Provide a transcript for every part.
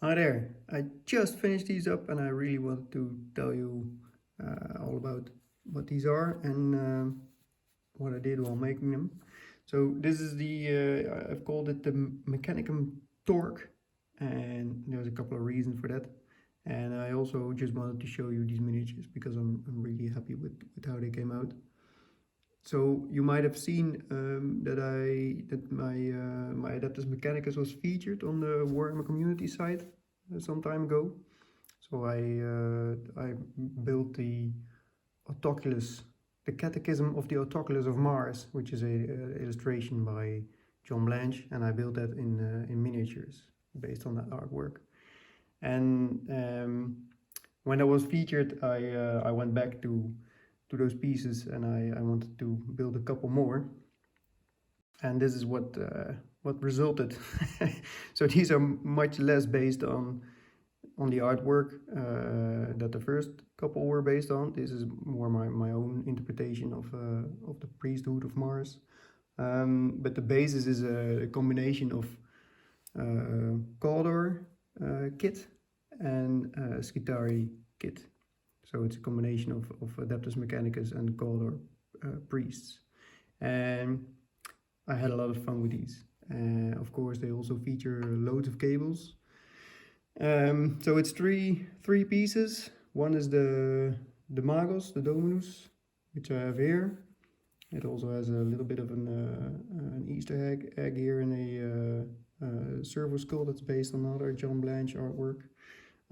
Hi there, I just finished these up and I really wanted to tell you all about what these are and what I did while making them. So this is I've called it the Mechanicum Torque, and there's a couple of reasons for that. And I also just wanted to show you these miniatures because I'm really happy with how they came out. So you might have seen that my Adeptus Mechanicus was featured on the Warhammer community site some time ago. So I built the Autoculus, the Catechism of the Autoculus of Mars, which is a illustration by John Blanche, and I built that in miniatures based on that artwork. And when I was featured, I went back to those pieces and I wanted to build a couple more, and this is what resulted. So these are much less based on the artwork that the first couple were based on. This is more my own interpretation of the priesthood of Mars, but the basis is a combination of Cawdor kit and Skitarii kit. So it's a combination of Adeptus Mechanicus and Cawdor priests. And I had a lot of fun with these. Of course, they also feature loads of cables. So it's three pieces. One is the Magos, the Dominus, which I have here. It also has a little bit of an Easter egg here in a servo skull that's based on another John Blanche artwork.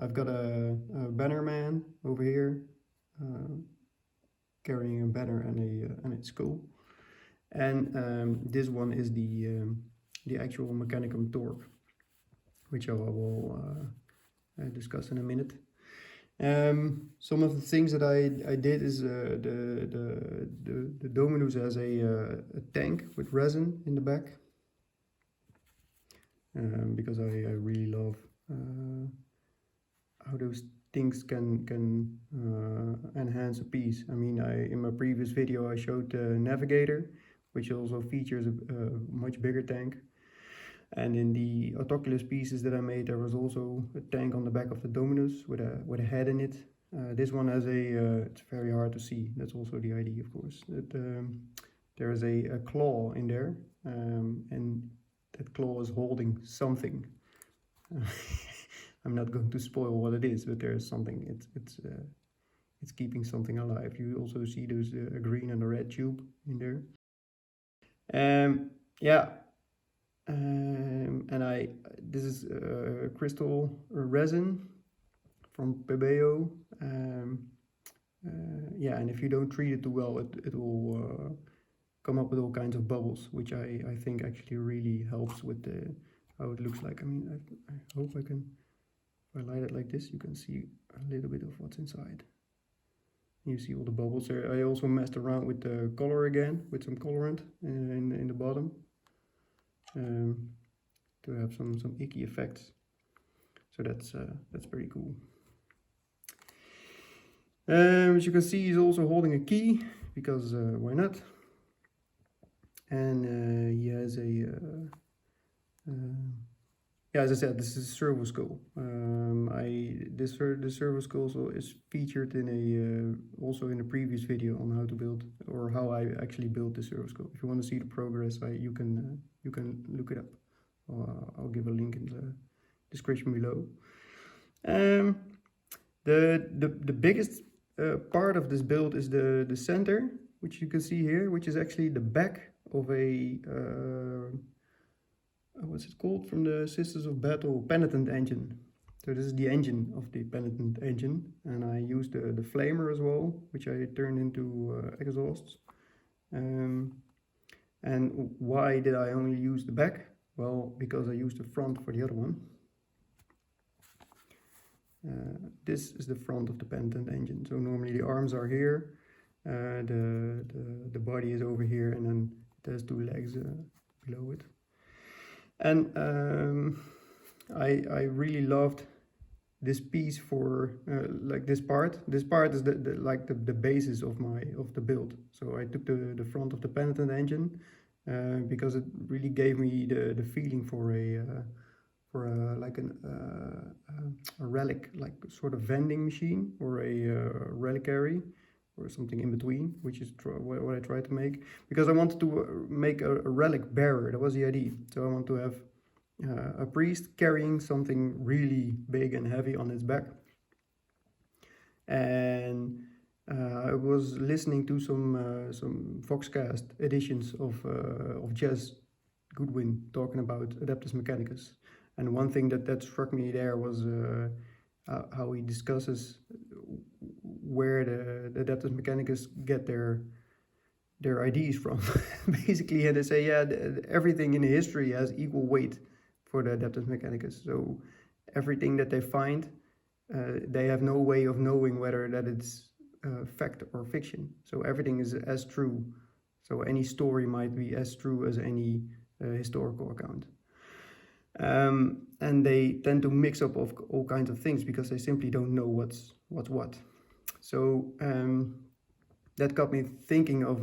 I've got a banner man over here, carrying a banner and a skull. And this one is the actual Mechanicum Torque, which I will discuss in a minute. Some of the things that I did is the Dominus has a tank with resin in the back, because I really love how those things can enhance a piece. I mean, in my previous video I showed the Navigator, which also features a much bigger tank. And in the Autoculus pieces that I made, there was also a tank on the back of the Dominus with a head in it. This one has it's very hard to see. That's also the idea, of course. That there is a claw in there, and that claw is holding something. I'm not going to spoil what it is, but there's something. It's keeping something alive. You also see those a green and a red tube in there. Yeah. And this is crystal resin from Pebeo. Yeah, and if you don't treat it too well, it will come up with all kinds of bubbles, which I think actually really helps with how it looks like. I mean, I hope I can, if I light it like this, you can see a little bit of what's inside. You see all the bubbles there. I also messed around with the color again, with some colorant in the bottom. To have some icky effects, so that's pretty cool. As you can see, he's also holding a key because why not? And he has yeah, as I said, this is a servo skull. The servo skull also is featured in also in a previous video on how to build, or how I actually built the servo skull. If you want to see the progress, you can look it up. I'll give a link in the description below. The biggest part of this build is the center, which you can see here, which is actually the back of a what's it called from the Sisters of Battle, penitent engine. So this is the engine of the penitent engine, and I used the flamer as well, which I turned into exhausts. And why did I only use the back? Well, because I used the front for the other one. This is the front of the penitent engine. So normally the arms are here, the body is over here, and then it has two legs below it. And I really loved this piece for like this part. This part is the basis of the build. So I took the front of the penitent engine because it really gave me the feeling for for a relic, like sort of vending machine or a reliquary or something in between, which is what I tried to make, because I wanted to make a relic bearer. That was the idea. So I want to have a priest carrying something really big and heavy on his back. And I was listening to some Foxcast editions of Jez Goodwin talking about Adeptus Mechanicus, and one thing that struck me there was how he discusses where the Adeptus Mechanicus get their ideas from. Basically, and they say, yeah, everything in history has equal weight for the Adeptus Mechanicus. So everything that they find, they have no way of knowing whether that it's fact or fiction. So everything is as true. So any story might be as true as any historical account. And they tend to mix up of all kinds of things because they simply don't know what's what. So that got me thinking of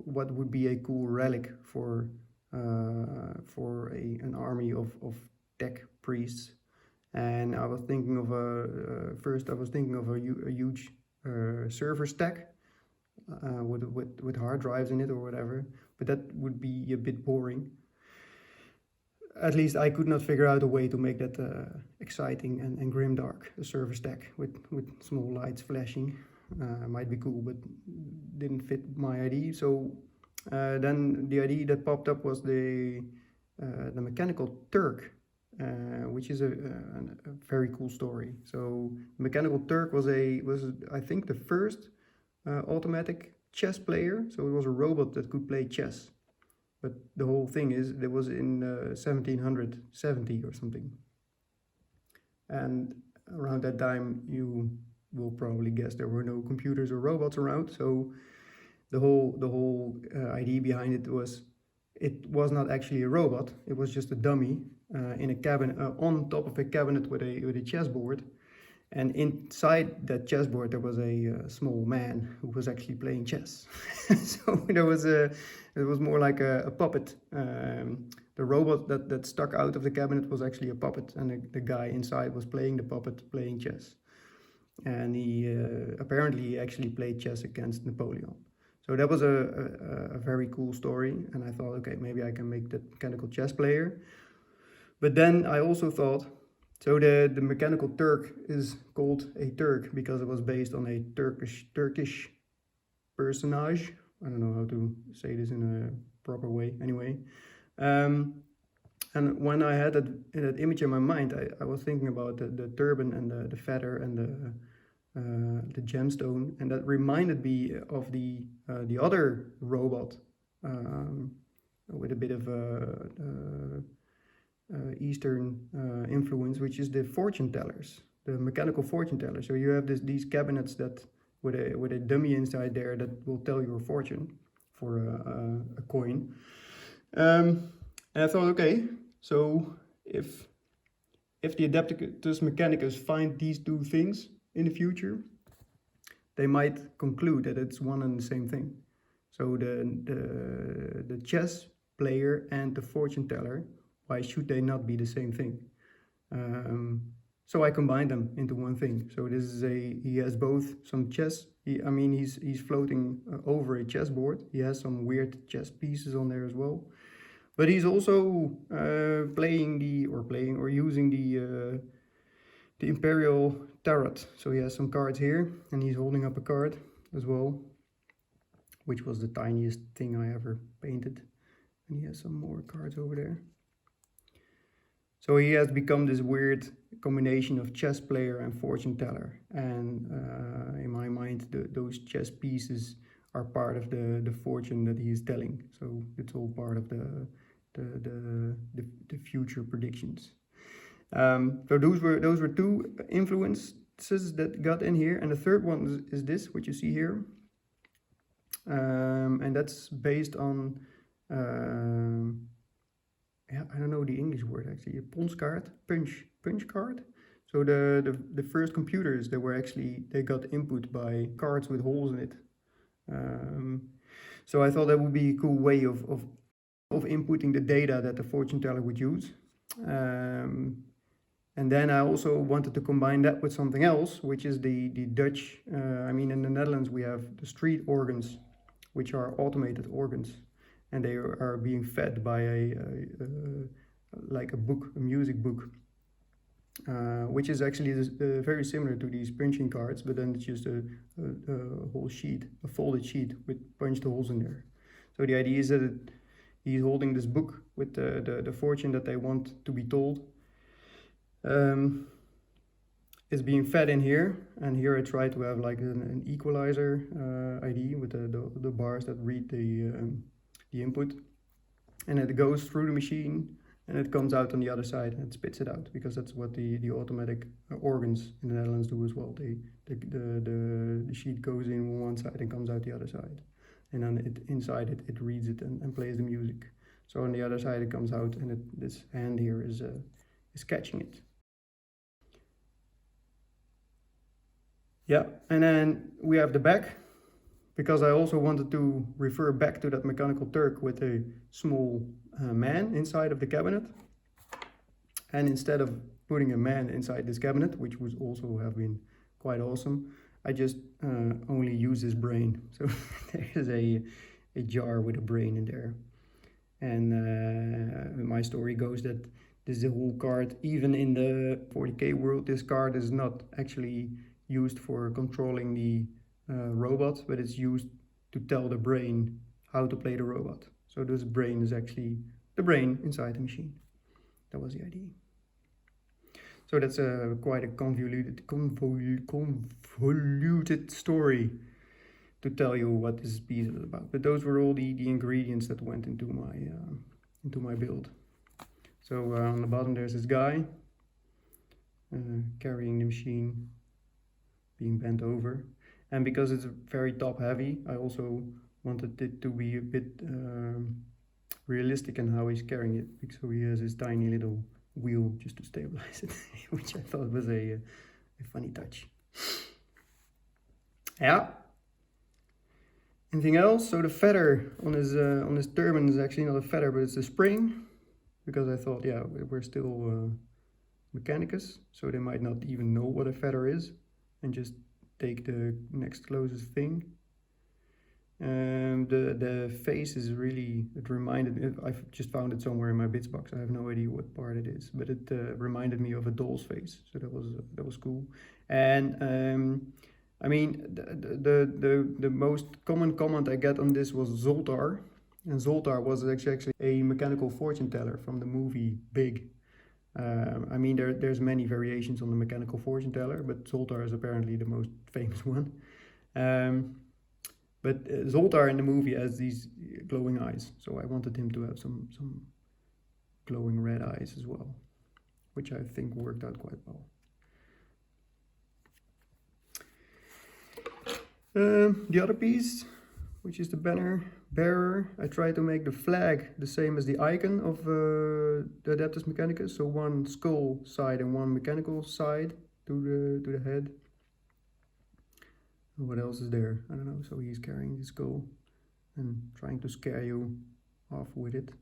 what would be a cool relic for an army of tech priests. And I was thinking of first I was thinking of a huge server stack with hard drives in it or whatever, but that would be a bit boring. At least I could not figure out a way to make that exciting and grimdark. A server stack with small lights flashing might be cool, but didn't fit my idea. So then the idea that popped up was the Mechanical Turk, which is a very cool story. So Mechanical Turk was I think the first automatic chess player. So it was a robot that could play chess. But the whole thing is, it was in 1770 or something. And around that time, you will probably guess there were no computers or robots around. So the whole idea behind it was not actually a robot. It was just a dummy in a cabinet, on top of a cabinet with a chessboard. And inside that chessboard, there was a small man who was actually playing chess. So it was more like a puppet. The robot that stuck out of the cabinet was actually a puppet, and the guy inside was playing the puppet, playing chess. And he apparently actually played chess against Napoleon. So that was a very cool story, and I thought, okay, maybe I can make that mechanical chess player. But then I also thought, so the Mechanical Turk is called a Turk because it was based on a Turkish personage. I don't know how to say this in a proper way anyway. And when I had that image in my mind, I was thinking about the turban and the feather and the gemstone, and that reminded me of the other robot with a bit of Eastern influence, which is the fortune tellers, the mechanical fortune tellers. So you have these cabinets that with a dummy inside there that will tell your fortune for a coin. And I thought, okay, so if the Adeptus Mechanicus find these two things in the future, they might conclude that it's one and the same thing. So the chess player and the fortune teller, why should they not be the same thing? So I combined them into one thing. So this is he has both some chess. He's floating over a chessboard. He has some weird chess pieces on there as well. But he's also using the Imperial Tarot. So he has some cards here, and he's holding up a card as well, which was the tiniest thing I ever painted. And he has some more cards over there. So he has become this weird combination of chess player and fortune teller. And in my mind, those chess pieces are part of the fortune that he is telling. So it's all part of the future predictions. So those were two influences that got in here, and the third one is this, what you see here, and that's based on I don't know the English word actually, a punch card. So the first computers they got input by cards with holes in it. So I thought that would be a cool way of inputting the data that the fortune teller would use. And then I also wanted to combine that with something else, which is the Dutch. I mean, in the Netherlands we have the street organs, which are automated organs, and they are being fed by like a book, a music book, which is actually very similar to these punching cards, but then it's just a whole sheet, a folded sheet with punched holes in there. So the idea is that he's holding this book with the fortune that they want to be told. It's being fed in here, and here I try to have like an equalizer ID with the bars that read the input, and it goes through the machine and it comes out on the other side and it spits it out, because that's what the automatic organs in the Netherlands do as well. The sheet goes in one side and comes out the other side, and then inside it reads it and plays the music. So on the other side it comes out, and this hand here is catching it. Yeah, and then we have the back, because I also wanted to refer back to that Mechanical Turk with a small man inside of the cabinet. And instead of putting a man inside this cabinet, which would also have been quite awesome, I just only use his brain. So there's a jar with a brain in there. And my story goes that this is a whole card. Even in the 40K world, this card is not actually used for controlling the robot, but it's used to tell the brain how to play the robot. So this brain is actually the brain inside the machine. That was the idea. So that's quite a convoluted story to tell you what this piece is about. But those were all the ingredients that went into my build. So on the bottom there's this guy carrying the machine, being bent over. And because it's very top heavy, I also wanted it to be a bit realistic in how he's carrying it. So he has this tiny little wheel just to stabilize it, which I thought was a funny touch. Yeah. Anything else? So the feather on his turbine is actually not a feather, but it's a spring, because I thought, yeah, we're still Mechanicus, so they might not even know what a feather is, and just take the next closest thing. The face is really, it reminded me, I've just found it somewhere in my bits box. I have no idea what part it is, but it reminded me of a doll's face, so that was cool. And I mean, the most common comment I get on this was Zoltar, and Zoltar was actually a mechanical fortune teller from the movie Big. I mean, there's many variations on the mechanical fortune teller, but Zoltar is apparently the most famous one. But Zoltar in the movie has these glowing eyes, so I wanted him to have some glowing red eyes as well, which I think worked out quite well. The other piece, which is the banner bearer, I tried to make the flag the same as the icon of the Adeptus Mechanicus, so one skull side and one mechanical side to the head. What else is there? I don't know. So he's carrying the skull and trying to scare you off with it.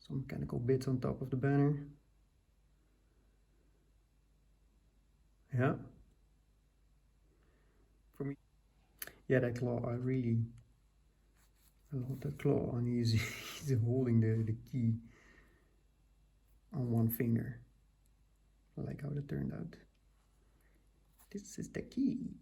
Some mechanical bits on top of the banner. Yeah. For me, yeah, that claw, I love that claw, and he's holding the key on one finger. I like how that turned out. This is the key.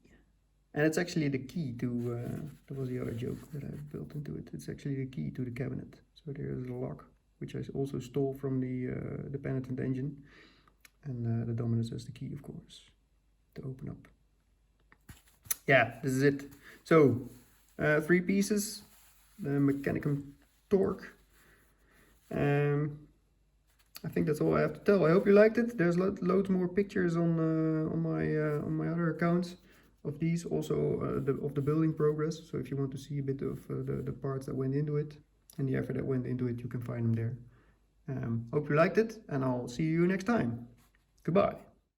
And it's actually the key to, that was the other joke that I built into it. It's actually the key to the cabinet. So there's a lock, which I also stole from the penitent engine. And the Dominus has the key, of course, to open up. Yeah, this is it. So, 3 pieces, the Mechanicum Torque. I think that's all I have to tell. I hope you liked it. There's loads more pictures on my other accounts of these, also of the building progress. So if you want to see a bit of the parts that went into it and the effort that went into it, you can find them there. Hope you liked it, and I'll see you next time. Goodbye.